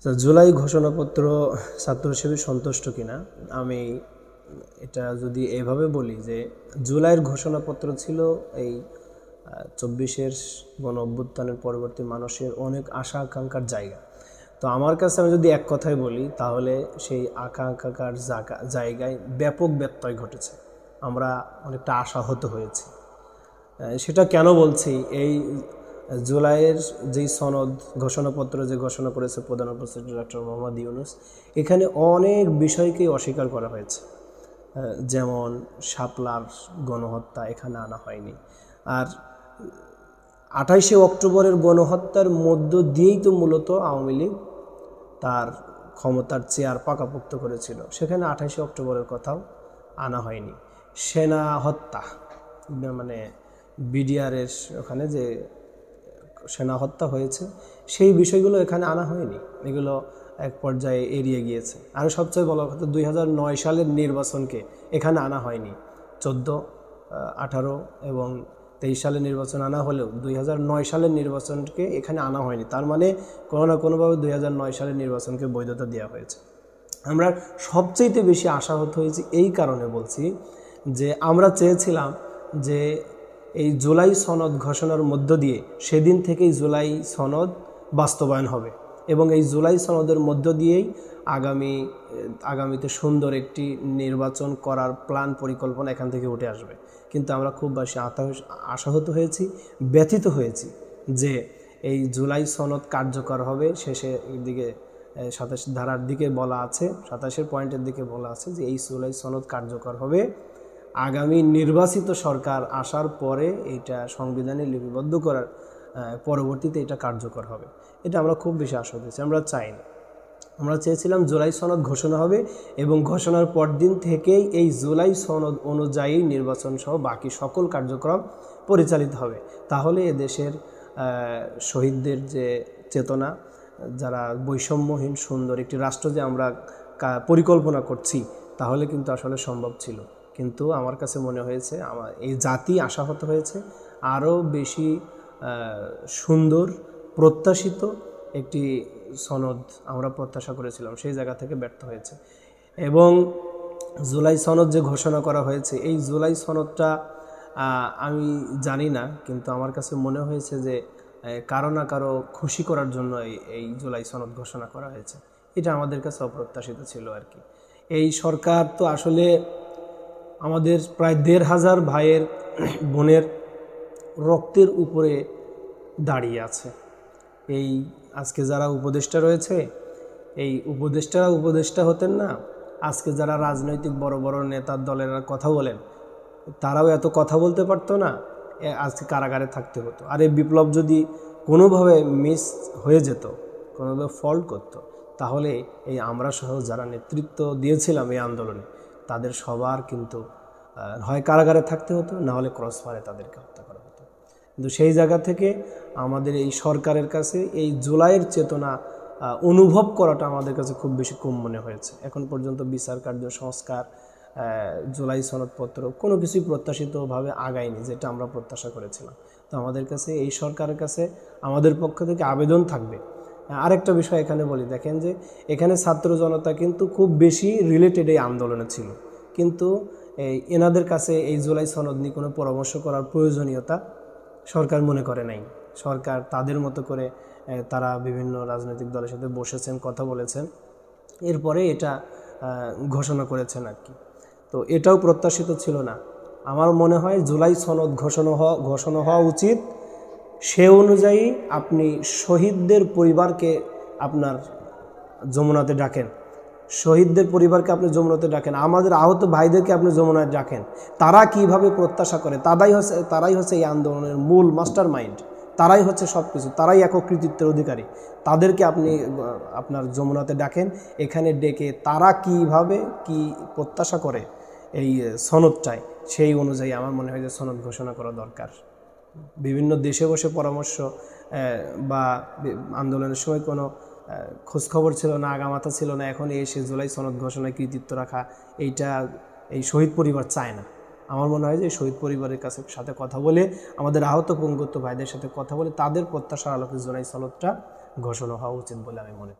জুলাই ঘোষণাপত্র ছাত্র হিসেবে সন্তুষ্ট কিনা, আমি এটা যদি এভাবে বলি যে জুলাইয়ের ঘোষণাপত্র ছিল এই 24-এর গণ অভ্যুত্থানের পরবর্তী মানুষের অনেক আশা আকাঙ্ক্ষার জায়গা। তো আমার কাছে আমি যদি এক কথায় বলি তাহলে সেই আকাঙ্ক্ষার জায়গায় ব্যাপক ব্যত্যয় ঘটেছে। আমরা অনেকটা আশাহত হয়েছি। সেটা কেন বলছি, এই জুলাইয়ের যেই সনদ ঘোষণাপত্র যে ঘোষণা করেছে প্রধান উপদেষ্টা ডক্টর মোহাম্মদ ইউনূস, এখানে অনেক বিষয়কেই অস্বীকার করা হয়েছে। যেমন শাপলার গণহত্যা এখানে আনা হয়নি। আর 28শে অক্টোবরের গণহত্যার মধ্য দিয়েই তো মূলত আওয়ামী লীগ তার ক্ষমতার চেয়ার পাকাপোক্ত করেছিল। সেখানে 28শে অক্টোবরের কথাও আনা হয়নি। সেনা হত্যা মানে বিডিআরের ওখানে যে সেনা হত্যা হয়েছে সেই বিষয়গুলো এখানে আনা হয়নি। এগুলো এক পর্যায়ে এড়িয়ে গিয়েছে। আর সবচেয়ে বড় কথা, 2009 সালের নির্বাচনকে এখানে আনা হয়নি। 14, 18 এবং 23 সালের নির্বাচন আনা হলেও 2009 সালের নির্বাচনকে এখানে আনা হয়নি। তার মানে কোনো না কোনোভাবে 2009 সালের নির্বাচনকে বৈধতা দেওয়া হয়েছে। আমরা সবচেয়ে বেশি আশাহত হয়েছি এই কারণে বলছি যে আমরা চেয়েছিলাম যে এই জুলাই সনদ ঘোষণার মধ্য দিয়ে সেদিন থেকেই জুলাই সনদ বাস্তবায়ন হবে এবং এই জুলাই সনদের মধ্য দিয়েই আগামীতে সুন্দর একটি নির্বাচন করার প্ল্যান পরিকল্পনা এখান থেকে উঠে আসবে। কিন্তু আমরা খুব বেশি আশাহত হয়েছি, ব্যথিত হয়েছি যে এই জুলাই সনদ কার্যকর হবে শেষের দিকে 27 ধারার দিকে বলা আছে, 27 পয়েন্টের দিকে বলা আছে যে এই জুলাই সনদ কার্যকর হবে আগামী নির্বাচিত সরকার আসার পরে এটা সংবিধানে লিপিবদ্ধ করার পরবর্তীতে এটা কার্যকর হবে। এটা আমরা খুব বেশি আশা দিয়েছি। আমরা চাইনি, আমরা চেয়েছিলাম জুলাই সনদ ঘোষণা হবে এবং ঘোষণার পর দিন থেকেই এই জুলাই সনদ অনুযায়ী নির্বাচন সহ বাকি সকল কার্যক্রম পরিচালিত হবে। তাহলে এদেশের শহীদদের যে চেতনা, যারা বৈষম্যহীন সুন্দর একটি রাষ্ট্র যে আমরা পরিকল্পনা করছি, তাহলে কিন্তু আসলে সম্ভব ছিল। কিন্তু আমার কাছে মনে হয়েছে আমার এই জাতি আশাহত হয়েছে আরও বেশি সুন্দর প্রত্যাশিত একটি সনদ আমরা প্রত্যাশা করেছিলাম, সেই জায়গা থেকে ব্যর্থ হয়েছে। এবং জুলাই সনদ যে ঘোষণা করা হয়েছে, এই জুলাই সনদটা আমি জানি না, কিন্তু আমার কাছে মনে হয়েছে যে কারো না কারো খুশি করার জন্য এই জুলাই সনদ ঘোষণা করা হয়েছে। এটা আমাদের কাছে অপ্রত্যাশিত ছিল আর কি। এই সরকার তো আসলে আমাদের প্রায় 1,500 ভাইয়ের বোনের রক্তের উপরে দাঁড়িয়ে আছে। এই আজকে যারা উপদেষ্টা রয়েছে, এই উপদেষ্টারা উপদেষ্টা হতেন না, আজকে যারা রাজনৈতিক বড় বড় নেতার দলের কথা বলেন, তারাও এত কথা বলতে পারতো না, আজকে কারাগারে থাকতে হতো। আর এই বিপ্লব যদি কোনোভাবে মিস হয়ে যেত, কোনোভাবে ফল্ট করতো, তাহলে এই আমরা সহ যারা নেতৃত্ব দিয়েছিলাম এই আন্দোলনে, তাদের সবার কিন্তু হয় কারাগারে থাকতে হতো, না হলে ক্রসফায়ারে তাদেরকে হত্যা করা হতো। কিন্তু সেই জায়গা থেকে আমাদের এই সরকারের কাছে এই জুলাইয়ের চেতনা অনুভব করাটা আমাদের কাছে খুব বেশি কম মনে হয়েছে। এখন পর্যন্ত বিচার কার্য সংস্কার, জুলাই সনদপত্র কোনো কিছুই প্রত্যাশিতভাবে আগায়নি, যেটা আমরা প্রত্যাশা করেছিলাম। তো আমাদের কাছে এই সরকারের কাছে আমাদের পক্ষ থেকে আবেদন থাকবে। আরেকটা বিষয় এখানে বলি, দেখেন যে এখানে ছাত্র জনতা কিন্তু খুব বেশি রিলেটেড এই আন্দোলনে ছিল, কিন্তু এনাদের কাছে এই জুলাই সনদ নিয়ে কোনো পরামর্শ করার প্রয়োজনীয়তা সরকার মনে করে নাই। সরকার তাদের মতো করে তারা বিভিন্ন রাজনৈতিক দলের সাথে বসেছেন, কথা বলেছেন, এরপরে এটা ঘোষণা করেছেন আর কি। তো এটাও প্রত্যাশিত ছিল না। আমার মনে হয় জুলাই সনদ ঘোষণা হওয়া উচিত। সে অনুযায়ী আপনি শহীদদের পরিবারকে আপনার যমুনাতে ডাকেন, শহীদদের পরিবারকে আপনি যমুনাতে ডাকেন, আমাদের আহত ভাইদেরকে আপনি যমুনায় ডাকেন। তারা কিভাবে প্রত্যাশা করে, তারাই হচ্ছে এই আন্দোলনের মূল মাস্টার মাইন্ড, তারাই হচ্ছে সব কিছু, তারাই একক কৃতিত্বের অধিকারী। তাদেরকে আপনি আপনার যমুনাতে ডাকেন, এখানে ডেকে তারা কিভাবে কি প্রত্যাশা করে এই সনদটায়, সেই অনুযায়ী আমার মনে হয় যে সনদ ঘোষণা করা দরকার। বিভিন্ন দেশে বসে পরামর্শ বা আন্দোলনের সময় কোনো খোঁজখবর ছিল না, আগামাথা ছিল না, এখন এসে জুলাই সনদ ঘোষণায় কৃতিত্ব রাখা, এইটা এই শহীদ পরিবার চায় না। আমার মনে হয় যে শহীদ পরিবারের সাথে কথা বলে, আমাদের আহত পঙ্গুত্ব ভাইদের সাথে কথা বলে তাদের প্রত্যাশার আলোকে জুলাই সনদটা ঘোষণা হওয়া উচিত বলে আমি মনে করি।